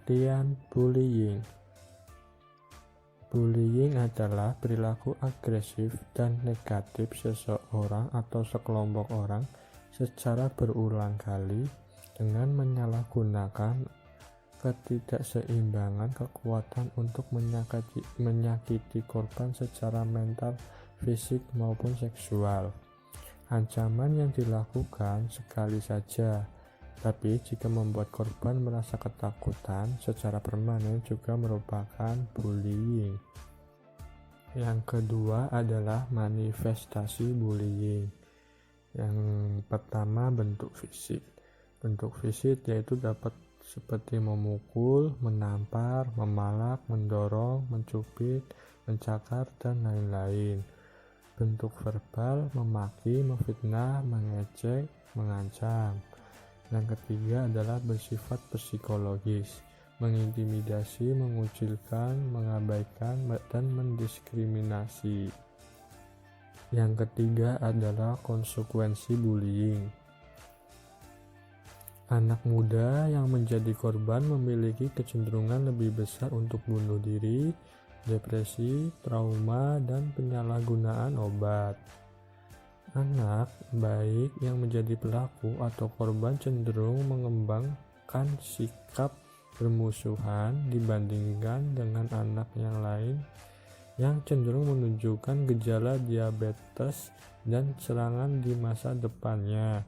Pengertian bullying. Bullying adalah perilaku agresif dan negatif seseorang atau sekelompok orang secara berulang kali dengan menyalahgunakan ketidakseimbangan kekuatan untuk menyakiti korban secara mental, fisik, maupun seksual. Ancaman yang dilakukan sekali saja, tapi jika membuat korban merasa ketakutan secara permanen juga merupakan bullying. Yang kedua adalah manifestasi bullying. Yang pertama, bentuk fisik. Bentuk fisik yaitu dapat seperti memukul, menampar, memalak, mendorong, mencubit, mencakar, dan lain-lain. Bentuk verbal, memaki, memfitnah, mengejek, mengancam. Yang ketiga adalah bersifat psikologis, mengintimidasi, mengucilkan, mengabaikan, dan mendiskriminasi. Yang ketiga adalah konsekuensi bullying. Anak muda yang menjadi korban memiliki kecenderungan lebih besar untuk bunuh diri, depresi, trauma, dan penyalahgunaan obat. Anak baik yang menjadi pelaku atau korban cenderung mengembangkan sikap bermusuhan dibandingkan dengan anak yang lain yang cenderung menunjukkan gejala diabetes dan serangan di masa depannya.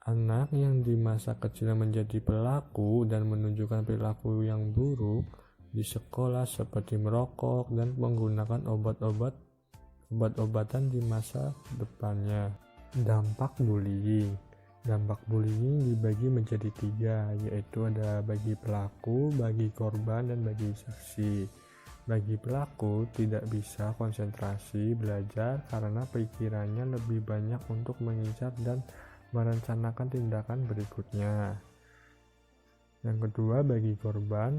Anak yang di masa kecil menjadi pelaku dan menunjukkan perilaku yang buruk di sekolah seperti merokok dan menggunakan obat-obatan di masa depannya. Dampak bullying. Dampak bullying dibagi menjadi 3, yaitu ada bagi pelaku, bagi korban, dan bagi saksi. Bagi pelaku tidak bisa konsentrasi belajar karena pikirannya lebih banyak untuk mengincar dan merencanakan tindakan berikutnya. Yang kedua, bagi korban,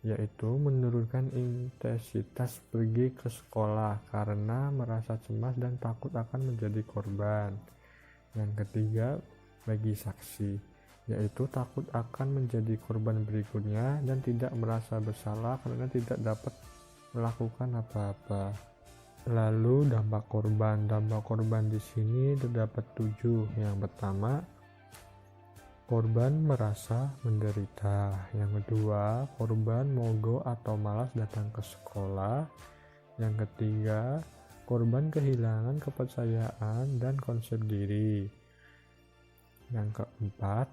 yaitu menurunkan intensitas pergi ke sekolah karena merasa cemas dan takut akan menjadi korban. Yang ketiga, bagi saksi, yaitu takut akan menjadi korban berikutnya dan tidak merasa bersalah karena tidak dapat melakukan apa-apa. Lalu dampak korban. Dampak korban di sini terdapat 7. Yang pertama, korban merasa menderita. Yang kedua, korban mogok atau malas datang ke sekolah. Yang ketiga, korban kehilangan kepercayaan dan konsep diri. Yang keempat,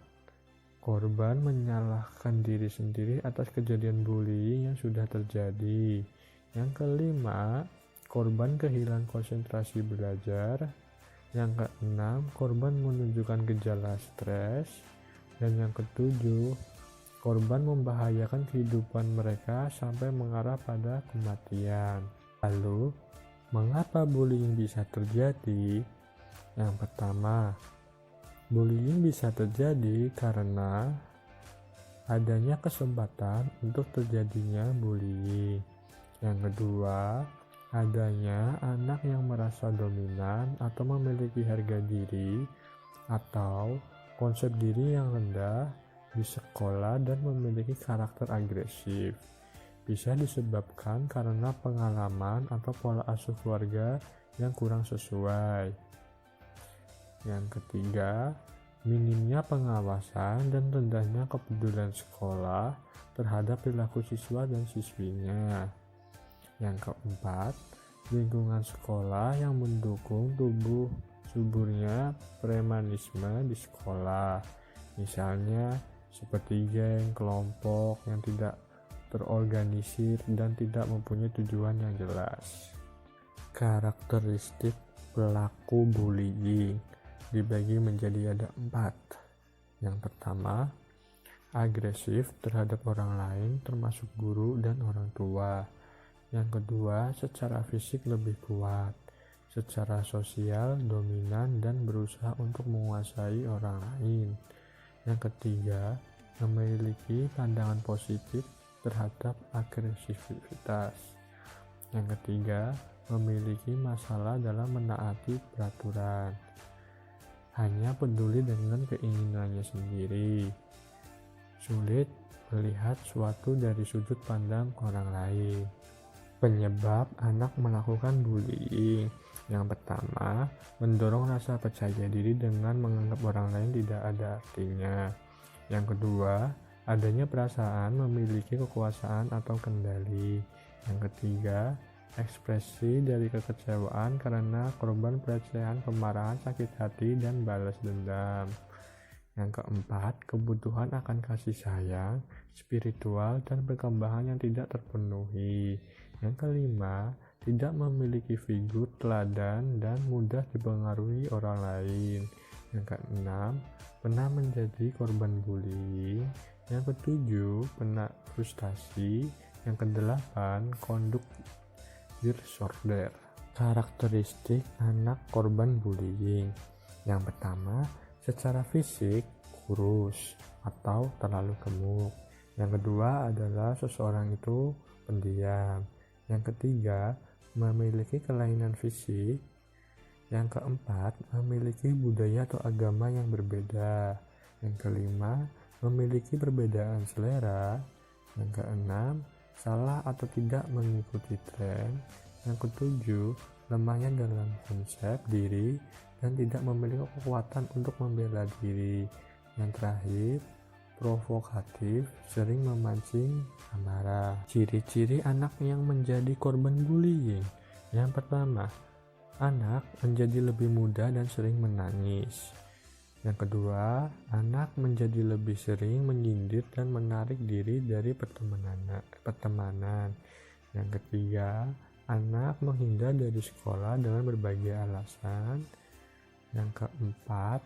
korban menyalahkan diri sendiri atas kejadian bullying yang sudah terjadi. Yang kelima, korban kehilangan konsentrasi belajar. Yang keenam, korban menunjukkan gejala stres. Dan yang ketujuh, korban membahayakan kehidupan mereka sampai mengarah pada kematian. Lalu, mengapa bullying bisa terjadi? Yang pertama, bullying bisa terjadi karena adanya kesempatan untuk terjadinya bullying. Yang kedua, adanya anak yang merasa dominan atau memiliki harga diri atau konsep diri yang rendah di sekolah dan memiliki karakter agresif. Bisa disebabkan karena pengalaman atau pola asuh keluarga yang kurang sesuai. Yang ketiga, minimnya pengawasan dan rendahnya kepedulian sekolah terhadap perilaku siswa dan siswinya. Yang keempat, lingkungan sekolah yang mendukung suburnya premanisme di sekolah, misalnya seperti geng, kelompok yang tidak terorganisir dan tidak mempunyai tujuan yang jelas. Karakteristik pelaku bullying dibagi menjadi ada 4. Yang pertama, agresif terhadap orang lain termasuk guru dan orang tua. Yang kedua, secara fisik lebih kuat, secara sosial dominan dan berusaha untuk menguasai orang lain. Yang ketiga, memiliki pandangan positif terhadap agresivitas. Yang ketiga, memiliki masalah dalam menaati peraturan. Hanya peduli dengan keinginannya sendiri. Sulit melihat suatu dari sudut pandang orang lain. Penyebab anak melakukan bullying. Yang pertama, mendorong rasa percaya diri dengan menganggap orang lain tidak ada artinya. Yang kedua, adanya perasaan memiliki kekuasaan atau kendali. Yang ketiga, ekspresi dari kekecewaan karena korban pelecehan, kemarahan, sakit hati, dan balas dendam. Yang keempat, kebutuhan akan kasih sayang, spiritual, dan perkembangan yang tidak terpenuhi. Yang kelima, tidak memiliki figur teladan dan mudah dipengaruhi orang lain. Yang keenam, pernah menjadi korban bullying. Yang ketujuh, pernah frustasi. Yang kedelapan, conduct disorder. Karakteristik anak korban bullying. Yang pertama, secara fisik kurus atau terlalu gemuk. Yang kedua adalah seseorang itu pendiam. Yang ketiga, memiliki kelainan fisik. Yang keempat, memiliki budaya atau agama yang berbeda. Yang kelima, memiliki perbedaan selera. Yang keenam, salah atau tidak mengikuti tren. Yang ketujuh, lemahnya dalam konsep diri dan tidak memiliki kekuatan untuk membela diri. Yang terakhir, provokatif, sering memancing amarah. Ciri-ciri anak yang menjadi korban bullying. Yang pertama, anak menjadi lebih mudah dan sering menangis. Yang kedua, anak menjadi lebih sering menyindir dan menarik diri dari pertemanan. Yang ketiga, anak menghindar dari sekolah dengan berbagai alasan. Yang keempat,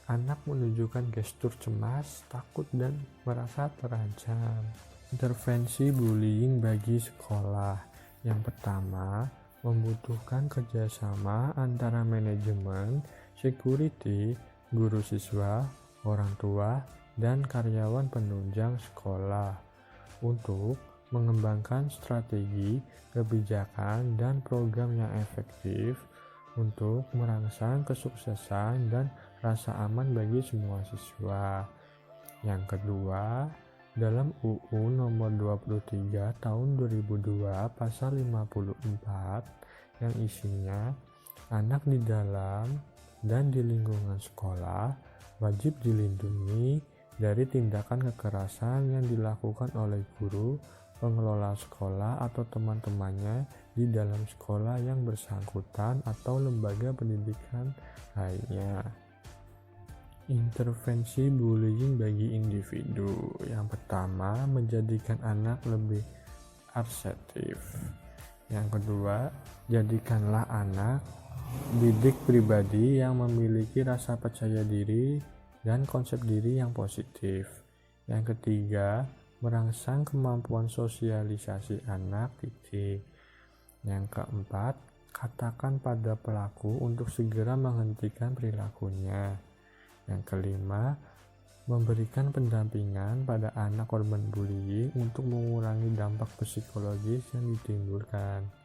anak menunjukkan gestur cemas, takut, dan merasa terancam. Intervensi bullying bagi sekolah. Yang pertama, membutuhkan kerjasama antara manajemen, security, guru siswa, orang tua, dan karyawan penunjang sekolah untuk mengembangkan strategi, kebijakan, dan program yang efektif untuk merangsang kesuksesan dan rasa aman bagi semua siswa. Yang kedua, dalam UU nomor 23 tahun 2002 pasal 54 yang isinya anak di dalam dan di lingkungan sekolah wajib dilindungi dari tindakan kekerasan yang dilakukan oleh guru, pengelola sekolah atau teman-temannya di dalam sekolah yang bersangkutan atau lembaga pendidikan lainnya. Intervensi bullying bagi individu. Yang pertama, menjadikan anak lebih asertif. Yang kedua, jadikanlah anak didik pribadi yang memiliki rasa percaya diri dan konsep diri yang positif. Yang ketiga, merangsang kemampuan sosialisasi anak didik. Yang keempat, katakan pada pelaku untuk segera menghentikan perilakunya. Yang kelima, memberikan pendampingan pada anak korban bullying untuk mengurangi dampak psikologis yang ditimbulkan.